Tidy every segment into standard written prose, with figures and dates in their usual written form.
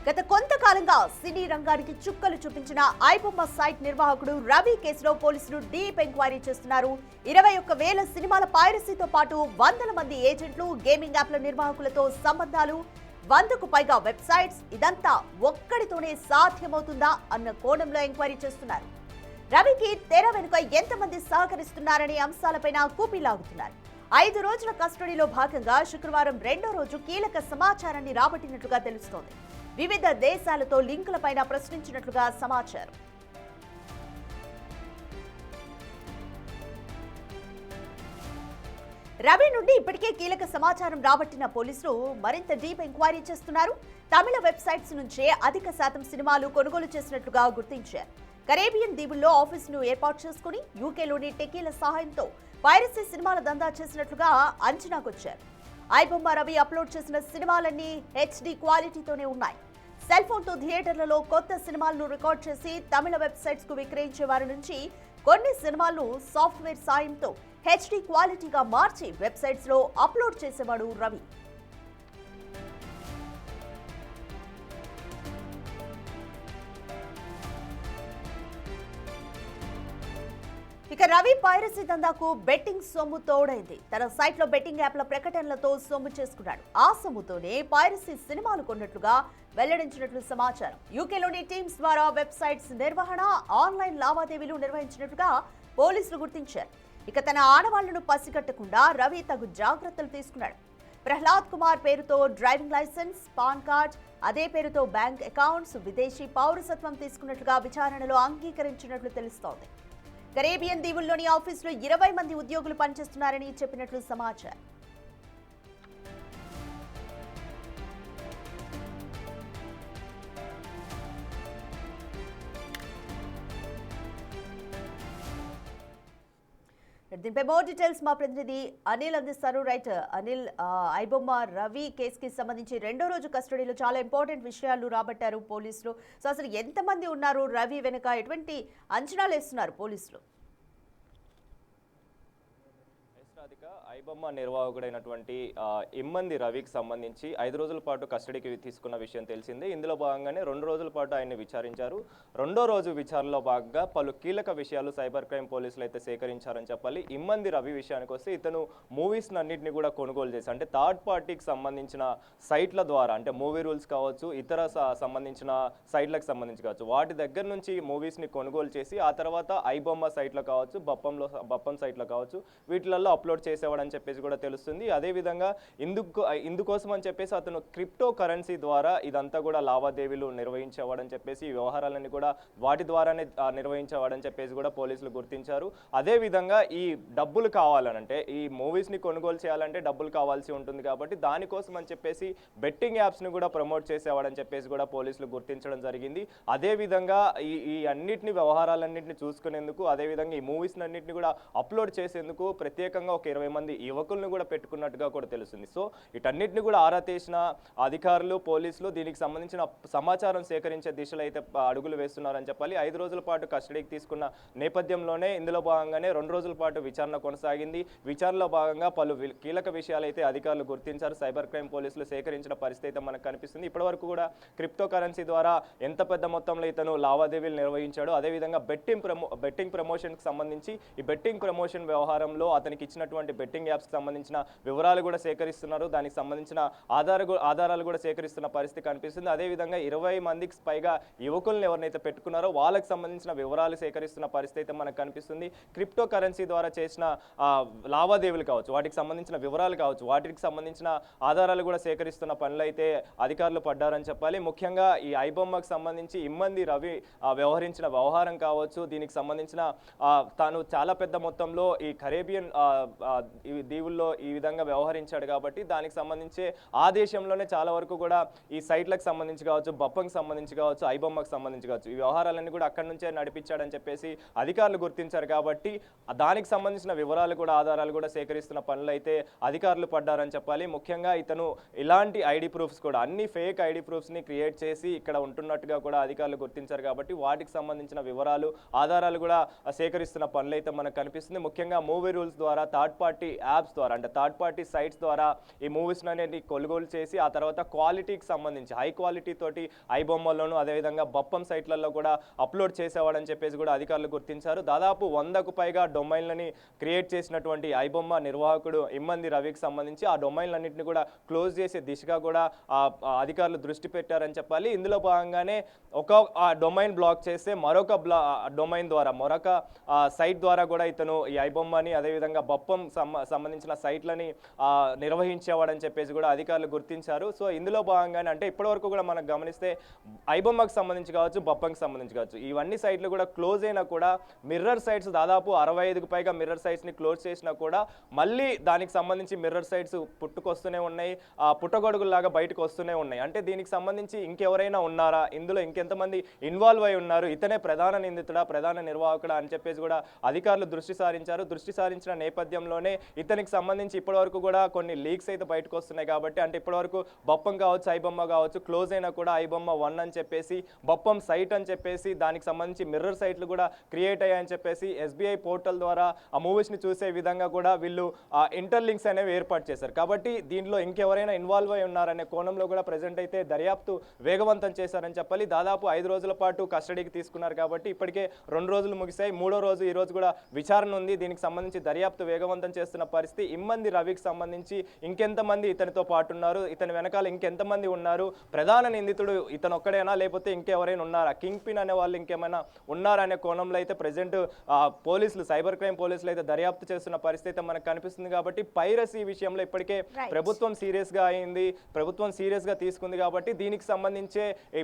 గత కొంతకాలంగా సినీ రంగానికి చుక్కలు చూపించిన ఐబొమ్మ సైట్ నిర్వాహకుడు రవి కేసులో పోలీసులు డీప్ ఎంక్వైరీ చేస్తున్నారు. 21,000 సినిమాల పైరసీతో పాటు వందల మంది ఏజెంట్లు, గేమింగ్ యాప్ల నిర్వాహకులతో సంబంధాలు, 100కు పైగా వెబ్సైట్స్, ఇదంతా ఒక్కడితోనే సాధ్యమవుతుందా అన్న కోణంలో ఎంక్వైరీ చేస్తున్నారు. రవికి తెర వెనుక ఎంతమంది సహకరిస్తున్నారనే అంశాలపైన కూపీలాగుతున్నారు. 5 రోజుల కస్టడీలో భాగంగా శుక్రవారం రెండో రోజు కీలక సమాచారాన్ని రాబట్టినట్లుగా తెలుస్తోంది. వివిధ దేశాలతో లింకులపైన ప్రశ్నించినట్లుగా సమాచారం. రవి నుండి ఇప్పటికే కీలక సమాచారం రాబట్టిన పోలీసులు మరింత డీప్ ఎంక్వైరీ చేస్తున్నారు. తమిళ వెబ్సైట్స్ నుంచే అధిక శాతం సినిమాలు కొనుగోలు చేసినట్లుగా గుర్తించారు. కరేబియన్ దీవుల్లో ఆఫీసును ఏర్పాటు చేసుకుని యూకేలోని టెకీల సహాయంతో పైరసీ సినిమాల దందా చేసినట్లుగా అంచనాకొచ్చారు. ఐబొమ్మ రవి అప్లోడ్ చేసిన సినిమాలన్నీ హెచ్డి క్వాలిటీతోనే ఉన్నాయి. సెల్ ఫోన్తో థియేటర్లలో కొత్త సినిమాలను రికార్డ్ చేసి తమిళ వెబ్సైట్స్ కు విక్రయించే వారి నుంచి కొన్ని సినిమాలను సాఫ్ట్వేర్ సాయంతో హెచ్డి క్వాలిటీగా మార్చి వెబ్సైట్స్ లో అప్లోడ్ చేసేవాడు రవి. ఇక రవి పైరసీ దందాకు బెట్టింగ్ సొమ్ము తోడైంది. తన సైట్ లో బెట్టింగ్ యాప్ల ప్రకటనలతో సొమ్ము చేసుకున్నాడు. ఆ సొమ్ముతోనే పైరసీ సినిమాలు కొన్నట్లుగా వెల్లడించినట్లు సమాచారం. యూకేలోని టీమ్స్ ద్వారా వెబ్సైట్స్ నిర్వహణ, ఆన్లైన్ లావాదేవీలు నిర్వహించినట్లుగా పోలీసులు గుర్తించారు. ఇక తన ఆడవాళ్లను పసిగట్టకుండా రవి తగు జాగ్రత్తలు తీసుకున్నాడు. ప్రహ్లాద్ కుమార్ పేరుతో డ్రైవింగ్ లైసెన్స్, పాన్ కార్డ్, అదే పేరుతో బ్యాంక్ అకౌంట్స్, విదేశీ పౌరసత్వం తీసుకున్నట్లుగా విచారణలో అంగీకరించినట్లు తెలుస్తోంది. కరేబియన్ దీవుల్లోని ఆఫీసులో 20 మంది ఉద్యోగులు పనిచేస్తున్నారని చెప్పినట్లు సమాచారం. దీనిపై మోర్ డీటెయిల్స్ మా ప్రతినిధి అనిల్ అందిస్తారు. రైట్ అనిల్, ఐబొమ్మ రవి కేసుకి సంబంధించి రెండో రోజు కస్టడీలో చాలా ఇంపార్టెంట్ విషయాలు రాబట్టారు పోలీసులు. సో అసలు ఎంతమంది ఉన్నారు రవి వెనుక, ఎటువంటి అంచనాలు వేస్తున్నారు పోలీసులు? ఐబొమ్మ నిర్వాహకుడైనటువంటి ఇమ్మంది రవికి సంబంధించి 5 రోజుల పాటు కస్టడీకి తీసుకున్న విషయం తెలిసిందే. ఇందులో భాగంగానే 2 రోజుల పాటు ఆయన్ని విచారించారు. రెండో రోజు విచారణలో భాగంగా పలు కీలక విషయాలు సైబర్ క్రైమ్ పోలీసులు అయితే సేకరించారని చెప్పాలి. ఇమ్మంది రవి విషయానికి వస్తే ఇతను మూవీస్ అన్నింటినీ కూడా కొనుగోలు చేసి, అంటే థర్డ్ పార్టీకి సంబంధించిన సైట్ల ద్వారా, అంటే మూవీ రూల్స్ కావచ్చు, ఇతర సంబంధించిన సైట్లకు సంబంధించి కావచ్చు, వాటి దగ్గర నుంచి మూవీస్ని కొనుగోలు చేసి ఆ తర్వాత ఐబొమ్మ సైట్లో కావచ్చు, బప్పం సైట్లో కావచ్చు, వీటిలలో అప్లోడ్ చేసేవాడని చెప్పేసి కూడా తెలుస్తుంది. అదేవిధంగా ఇందుకోసం అని చెప్పేసి అతను క్రిప్టో కరెన్సీ ద్వారా ఇదంతా కూడా లావాదేవీలు నిర్వహించేవాడని చెప్పేసి, ఈ వ్యవహారాలన్నీ కూడా వాటి ద్వారానే నిర్వహించేవాడని చెప్పేసి కూడా పోలీసులు గుర్తించారు. అదేవిధంగా ఈ డబ్బులు కావాలనంటే, ఈ మూవీస్ని కొనుగోలు చేయాలంటే డబ్బులు కావాల్సి ఉంటుంది కాబట్టి దానికోసం అని చెప్పేసి బెట్టింగ్ యాప్స్ని కూడా ప్రమోట్ చేసేవాడని చెప్పేసి కూడా పోలీసులు గుర్తించడం జరిగింది. అదేవిధంగా ఈ అన్నిటిని వ్యవహారాలన్నింటినీ చూసుకునేందుకు, అదేవిధంగా ఈ మూవీస్ని అన్నింటినీ కూడా అప్లోడ్ చేసేందుకు ప్రత్యేకంగా ఒక 20 మంది యువకులను కూడా పెట్టుకున్నట్టుగా కూడా తెలుస్తుంది. సో వీటన్నిటిని కూడా ఆరా తీసిన అధికారులు, పోలీసులు దీనికి సంబంధించిన సమాచారం సేకరించే దిశలో అయితే అడుగులు వేస్తున్నారని చెప్పాలి. 5 రోజుల పాటు కస్టడీకి తీసుకున్న నేపథ్యంలోనే ఇందులో భాగంగానే 2 రోజుల పాటు విచారణ కొనసాగింది. విచారణలో భాగంగా పలు కీలక విషయాలు అయితే అధికారులు గుర్తించారు. సైబర్ క్రైమ్ పోలీసులు సేకరించిన పరిస్థితి అయితే మనకు కనిపిస్తుంది. ఇప్పటివరకు కూడా క్రిప్టో కరెన్సీ ద్వారా ఎంత పెద్ద మొత్తంలో ఇతను లావాదేవీలు నిర్వహించాడు, అదేవిధంగా బెట్టింగ్ ప్రమోషన్కి సంబంధించి ఈ బెట్టింగ్ ప్రమోషన్ వ్యవహారంలో అతనికి ఇచ్చినటువంటి బెట్టింగ్ యాప్స్కి సంబంధించిన వివరాలు కూడా సేకరిస్తున్నారు. దానికి సంబంధించిన ఆధారాలు కూడా సేకరిస్తున్న పరిస్థితి కనిపిస్తుంది. అదేవిధంగా 20 మందికి పైగా యువకులను ఎవరినైతే పెట్టుకున్నారో వాళ్ళకి సంబంధించిన వివరాలు సేకరిస్తున్న పరిస్థితి అయితే మనకు కనిపిస్తుంది. క్రిప్టో కరెన్సీ ద్వారా చేసిన లావాదేవీలు కావచ్చు, వాటికి సంబంధించిన వివరాలు కావచ్చు, వాటికి సంబంధించిన ఆధారాలు కూడా సేకరిస్తున్న పనులు అయితే అధికారులు పడ్డారని చెప్పాలి. ముఖ్యంగా ఈ ఐబొమ్మకు సంబంధించి ఇమ్మంది రవి వ్యవహరించిన వ్యవహారం కావచ్చు, దీనికి సంబంధించిన తాను చాలా పెద్ద మొత్తంలో ఈ కరేబియన్ దీవుల్లో ఈ విధంగా వ్యవహరించాడు కాబట్టి దానికి సంబంధించి ఆ దేశంలోనే చాలా వరకు కూడా ఈ సైట్లకు సంబంధించి కావచ్చు, బప్పంకి సంబంధించి కావచ్చు, ఐబొమ్మకు సంబంధించి కావచ్చు, ఈ వ్యవహారాలన్నీ కూడా అక్కడి నుంచే నడిపించాడని చెప్పేసి అధికారులు గుర్తించారు. కాబట్టి దానికి సంబంధించిన వివరాలు కూడా, ఆధారాలు కూడా సేకరిస్తున్న పనులు అయితే అధికారులు పడ్డారని చెప్పాలి. ముఖ్యంగా ఇతను ఇలాంటి ఐడి ప్రూఫ్స్ కూడా, అన్ని ఫేక్ ఐడి ప్రూఫ్స్ని క్రియేట్ చేసి ఇక్కడ ఉంటున్నట్టుగా కూడా అధికారులు గుర్తించారు. కాబట్టి వాటికి సంబంధించిన వివరాలు, ఆధారాలు కూడా సేకరిస్తున్న పనులు అయితే మనకు కనిపిస్తుంది. ముఖ్యంగా మూవీ రూల్స్ ద్వారా థర్డ్ పార్టీ యాప్స్ ద్వారా అంటే థర్డ్ పార్టీ సైట్స్ ద్వారా ఈ మూవీస్ అనేది కొనుగోలు చేసి ఆ తర్వాత క్వాలిటీకి సంబంధించి హై క్వాలిటీ తోటి ఐబొమ్మలోను అదేవిధంగా బప్పం సైట్లలో కూడా అప్లోడ్ చేసేవాడని చెప్పేసి కూడా అధికారులు గుర్తించారు. దాదాపు 100కు పైగా డొమైన్లని క్రియేట్ చేసినటువంటి ఐబొమ్మ నిర్వాహకుడు ఇమ్మంది రవికి సంబంధించి ఆ డొమైన్లన్నింటినీ కూడా క్లోజ్ చేసే దిశగా కూడా అధికారులు దృష్టి పెట్టారని చెప్పాలి. ఇందులో భాగంగానే ఒక డొమైన్ బ్లాక్ చేస్తే మరొక డొమైన్ ద్వారా మరొక సైట్ ద్వారా కూడా ఇతను ఈ ఐబొమ్మని అదేవిధంగా బప్పం సంబంధించిన సైట్లని నిర్వహించేవాడని చెప్పేసి కూడా అధికారులు గుర్తించారు. సో ఇందులో భాగంగానే అంటే ఇప్పటివరకు కూడా మనకు గమనిస్తే ఐబొమ్మకు సంబంధించి కావచ్చు బప్పంకి సంబంధించి కావచ్చు ఇవన్నీ సైట్లు కూడా క్లోజ్ అయినా కూడా మిర్రర్ సైట్స్ దాదాపు 65కు పైగా మిర్రర్ సైట్స్ని క్లోజ్ చేసినా కూడా మళ్ళీ దానికి సంబంధించి మిర్రర్ సైట్స్ పుట్టుకొస్తూనే ఉన్నాయి, పుట్టగొడుగుల్లాగా బయటకు వస్తూనే ఉన్నాయి. అంటే దీనికి సంబంధించి ఇంకెవరైనా ఉన్నారా, ఇందులో ఇంకెంతమంది ఇన్వాల్వ్ అయి ఉన్నారు, ఇతనే ప్రధాన నిందితుడా ప్రధాన నిర్వాహకుడా అని చెప్పేసి కూడా అధికారులు దృష్టి సారించిన నేపథ్యంలోనే ఇతనికి సంబంధించి ఇప్పటివరకు కూడా కొన్ని లీక్స్ అయితే బయటకు వస్తున్నాయి. కాబట్టి అంటే ఇప్పటివరకు బప్పం కావచ్చు ఐబొమ్మ కావచ్చు క్లోజ్ అయినా కూడా ఐబొమ్మ 1 అని చెప్పేసి బప్పం సైట్ అని చెప్పేసి దానికి సంబంధించి మిర్రర్ సైట్లు కూడా క్రియేట్ అయ్యాయని చెప్పేసి SBI పోర్టల్ ద్వారా ఆ మూవీస్ని చూసే విధంగా కూడా వీళ్ళు ఇంటర్లింక్స్ అనేవి ఏర్పాటు చేశారు. కాబట్టి దీనిలో ఇంకెవరైనా ఇన్వాల్వ్ అయి ఉన్నారనే కోణంలో కూడా ప్రజెంట్ అయితే దర్యాప్తు వేగవంతం చేశారని చెప్పాలి. దాదాపు 5 రోజుల పాటు కస్టడీకి తీసుకున్నారు కాబట్టి ఇప్పటికే 2 రోజులు ముగిశాయి. 3వ రోజు ఈ రోజు కూడా విచారణ ఉంది. దీనికి సంబంధించి దర్యాప్తు వేగవంతం చేస్తున్న పరిస్థితి. ఇమ్మంది రవికి సంబంధించి ఇంకెంతమంది ఇతనితో పాటు ఉన్నారు, ఇతని వెనకాల ఇంకెంతమంది ఉన్నారు, ప్రధాన నిందితుడు ఇతను ఒక్కడేనా లేకపోతే ఇంకెవరైనా ఉన్నారా, కింగ్ పిన్ అనే వాళ్ళు ఇంకేమైనా ఉన్నారా అనే కోణంలో అయితే ప్రజెంట్ పోలీసులు సైబర్ క్రైమ్ పోలీసులు అయితే దర్యాప్తు చేస్తున్న పరిస్థితి మనకు కనిపిస్తుంది. కాబట్టి పైరసీ విషయంలో ఇప్పటికే ప్రభుత్వం సీరియస్గా అయింది, ప్రభుత్వం సీరియస్గా తీసుకుంది. కాబట్టి దీనికి సంబంధించే ఈ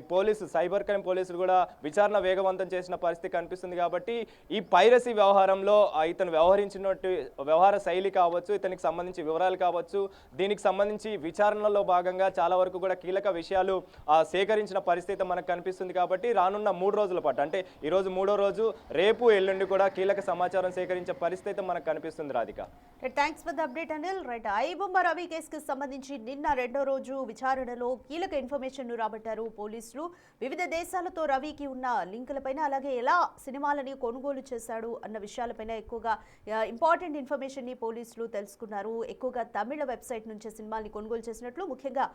సైబర్ క్రైమ్ పోలీసులు కూడా విచారణ వేగవంతం చేసిన పరిస్థితి కనిపిస్తుంది. కాబట్టి ఈ పైరసీ వ్యవహారంలో ఇతను వ్యవహరించినట్టు వ్యవహార శైలి కావచ్చు, ఇతనికి సంబంధించి వివరాలు కావచ్చు, దీనికి సంబంధించి విచారణలో భాగంగా చాలా వరకు కూడా కీలక విషయాలు సేకరించిన పరిస్థితి మనకు కనిపిస్తుంది. కాబట్టి రానున్న 3 రోజుల పాటు అంటే ఈరోజు 3వ రోజు రేపు ఎల్లుండి కూడా కీలక సమాచారం సేకరించే పరిస్థితి మనకు కనిపిస్తుంది. Radhika, thanks for the update Anil. Right, iBomma Ravi కేసుకు సంబంధించి నిన్న 2వ రోజు విచారణలో కీలక ఇన్ఫర్మేషన్ రాబట్టారు పోలీసులు. వివిధ దేశాలతో రవికి ఉన్న లింకులపైన అలాగే ఎలా సినిమాలని కొనుగోలు చేశాడు అన్న విషయాలపైన ఎక్కువగా ఇంపార్టెంట్ ఇన్ఫర్మేషన్ ని పోలీసులు తెలుసుకున్నారు. ఎక్కువగా తమిళ వెబ్సైట్ నుంచి సినిమాల్ని కొనుగోలు చేసినట్లు, ముఖ్యంగా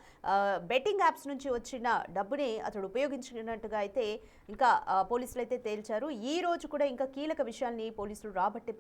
బెట్టింగ్ యాప్స్ నుంచి వచ్చిన డబ్బుని అతడు ఉపయోగించినట్టుగా అయితే ఇంకా పోలీసులు అయితే తేల్చారు. ఈ రోజు కూడా ఇంకా కీలక విషయాల్ని పోలీసులు రాబట్టే